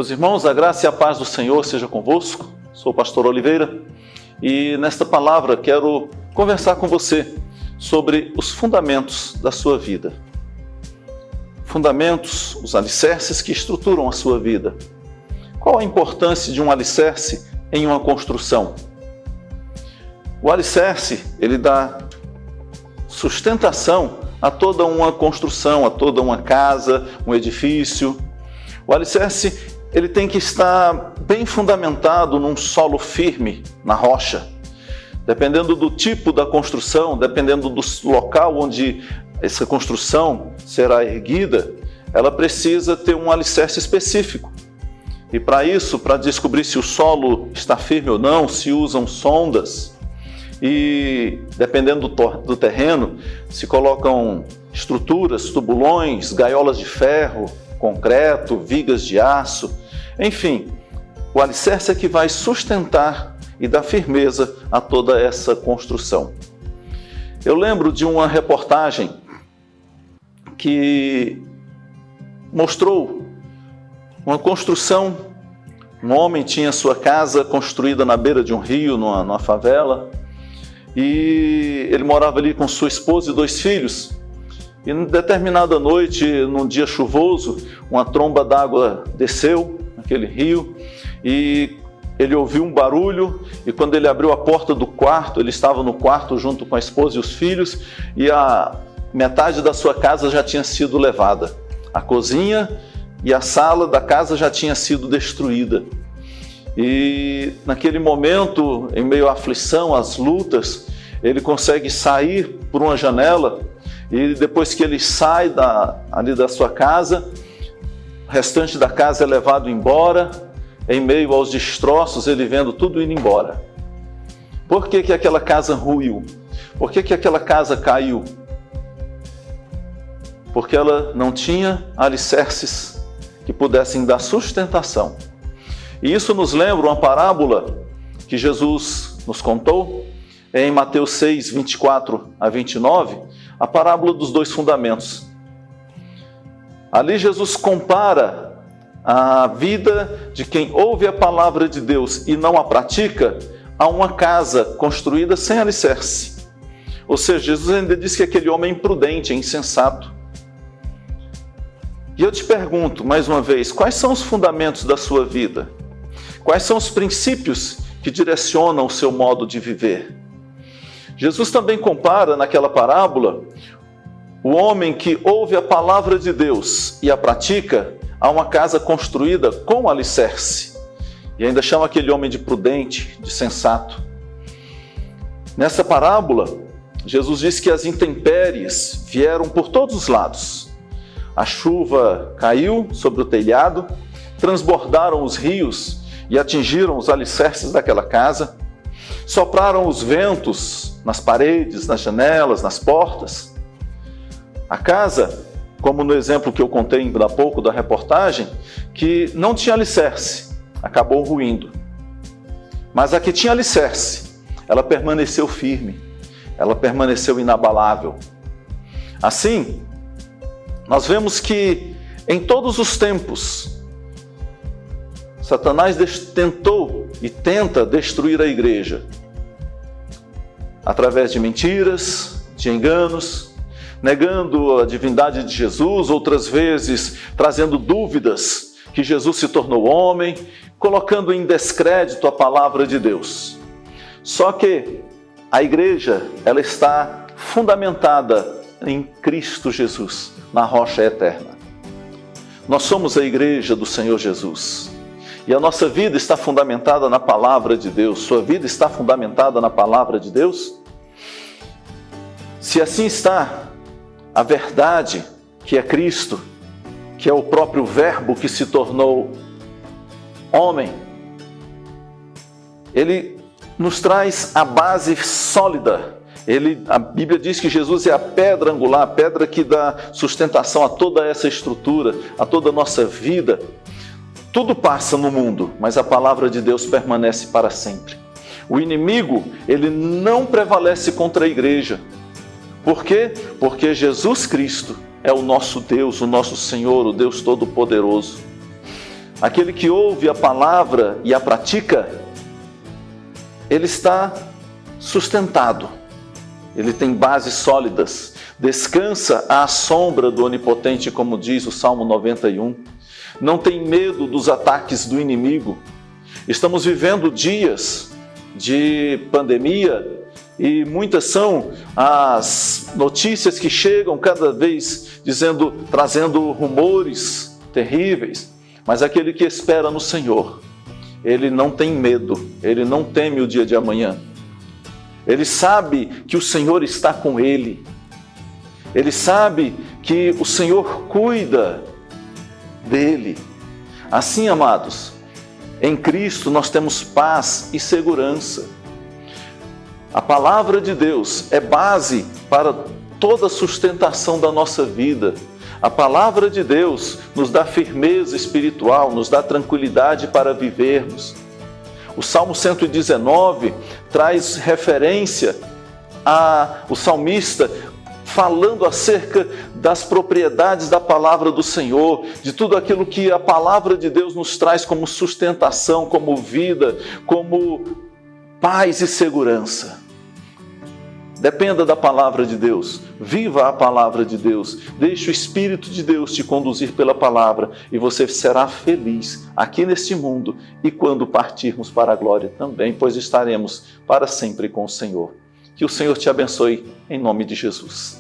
Meus irmãos, a graça e a paz do Senhor seja convosco. Sou o pastor Oliveira e nesta palavra quero conversar com você sobre os fundamentos da sua vida. Fundamentos, os alicerces que estruturam a sua vida. Qual a importância de um alicerce em uma construção? O alicerce, ele dá sustentação a toda uma construção, a toda uma casa, um edifício. O alicerce, ele tem que estar bem fundamentado num solo firme, na rocha. Dependendo do tipo da construção, dependendo do local onde essa construção será erguida, ela precisa ter um alicerce específico. E para isso, para descobrir se o solo está firme ou não, se usam sondas. E dependendo do terreno, se colocam estruturas, tubulões, gaiolas de ferro, concreto, vigas de aço, enfim, o alicerce é que vai sustentar e dar firmeza a toda essa construção. Eu lembro de uma reportagem que mostrou uma construção. Um homem tinha sua casa construída na beira de um rio, numa favela, e ele morava ali com sua esposa e 2 filhos. E em determinada noite, num dia chuvoso, uma tromba d'água desceu naquele rio e ele ouviu um barulho, e quando ele abriu a porta do quarto, ele estava no quarto junto com a esposa e os filhos, e a metade da sua casa já tinha sido levada. A cozinha e a sala da casa já tinha sido destruída. E naquele momento, em meio à aflição, às lutas, ele consegue sair por uma janela, e depois que ele sai ali da sua casa, o restante da casa é levado embora. Em meio aos destroços, ele vendo tudo indo embora. Por que aquela casa ruiu? Por que aquela casa caiu? Porque ela não tinha alicerces que pudessem dar sustentação. E isso nos lembra uma parábola que Jesus nos contou em Mateus 6, 24 a 29, a parábola dos 2 fundamentos. Ali Jesus compara a vida de quem ouve a palavra de Deus e não a pratica a uma casa construída sem alicerce. Ou seja, Jesus ainda diz que aquele homem é imprudente, é insensato. E eu te pergunto, mais uma vez, quais são os fundamentos da sua vida? Quais são os princípios que direcionam o seu modo de viver? Jesus também compara naquela parábola o homem que ouve a palavra de Deus e a pratica a uma casa construída com alicerce. E ainda chama aquele homem de prudente, de sensato. Nessa parábola, Jesus diz que as intempéries vieram por todos os lados. A chuva caiu sobre o telhado, transbordaram os rios e atingiram os alicerces daquela casa. Sopraram os ventos nas paredes, nas janelas, nas portas. A casa, como no exemplo que eu contei há pouco da reportagem, que não tinha alicerce, acabou ruindo. Mas a que tinha alicerce, ela permaneceu firme, ela permaneceu inabalável. Assim, nós vemos que em todos os tempos, Satanás tentou e tenta destruir a igreja através de mentiras, de enganos, negando a divindade de Jesus, outras vezes trazendo dúvidas que Jesus se tornou homem, colocando em descrédito a palavra de Deus. Só que a igreja, ela está fundamentada em Cristo Jesus, na rocha eterna. Nós somos a igreja do Senhor Jesus. E a nossa vida está fundamentada na palavra de Deus. Sua vida está fundamentada na palavra de Deus? Se assim está, a verdade, que é Cristo, que é o próprio Verbo que se tornou homem, ele nos traz a base sólida. A Bíblia diz que Jesus é a pedra angular, a pedra que dá sustentação a toda essa estrutura, a toda a nossa vida. Tudo passa no mundo, mas a palavra de Deus permanece para sempre. O inimigo, ele não prevalece contra a igreja. Por quê? Porque Jesus Cristo é o nosso Deus, o nosso Senhor, o Deus Todo-Poderoso. aquele que ouve a palavra e a pratica, ele está sustentado, ele tem bases sólidas, descansa à sombra do Onipotente, como diz o Salmo 91, não tem medo dos ataques do inimigo. Estamos vivendo dias de pandemia e muitas são as notícias que chegam cada vez trazendo rumores terríveis, mas aquele que espera no Senhor, ele não tem medo, ele não teme o dia de amanhã. Ele sabe que o Senhor está com ele. Ele sabe que o Senhor cuida dele. Assim, amados, em Cristo nós temos paz e segurança. A palavra de Deus é base para toda a sustentação da nossa vida. A palavra de Deus nos dá firmeza espiritual, nos dá tranquilidade para vivermos. O Salmo 119 traz referência ao salmista falando acerca das propriedades da palavra do Senhor, de tudo aquilo que a palavra de Deus nos traz como sustentação, como vida, como paz e segurança. Dependa da palavra de Deus, viva a palavra de Deus, deixe o Espírito de Deus te conduzir pela palavra e você será feliz aqui neste mundo e quando partirmos para a glória também, pois estaremos para sempre com o Senhor. Que o Senhor te abençoe em nome de Jesus.